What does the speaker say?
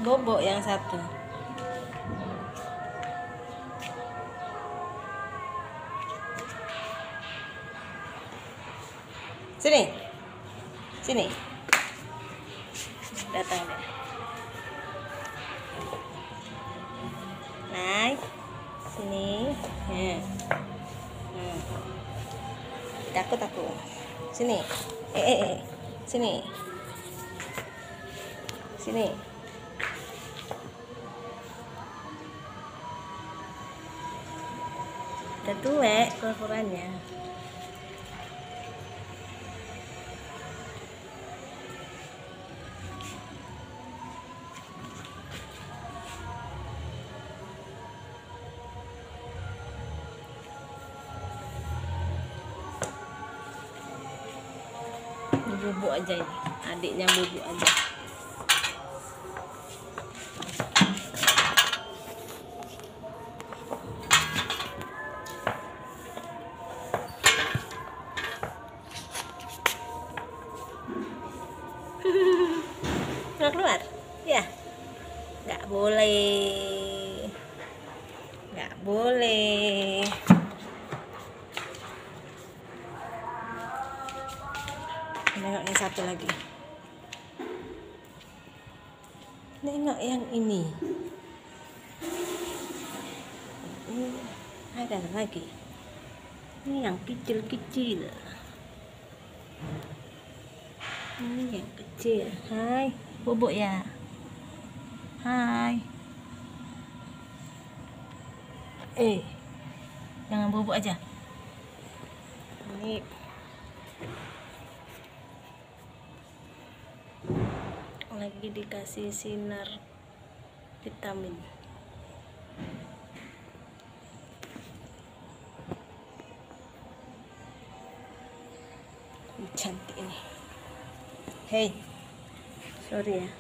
Bobo yang satu. Sini. Sini. Datang deh. Naik. Sini. Takut aku. Sini. Sini. Sini. Udah tuwek kotorannya. Bubuk aja ini, adiknya bubuk aja. Keluar, ya? Nggak boleh, nggak boleh. Nengok yang satu lagi. Nengok yang ini. Ada lagi. Ini yang kecil-kecil. Ini yang kecil. Hai, bobok ya. Hai. Jangan bobok aja. Ini lagi dikasih sinar vitamin. Cantik ini. Hey, sorry ya.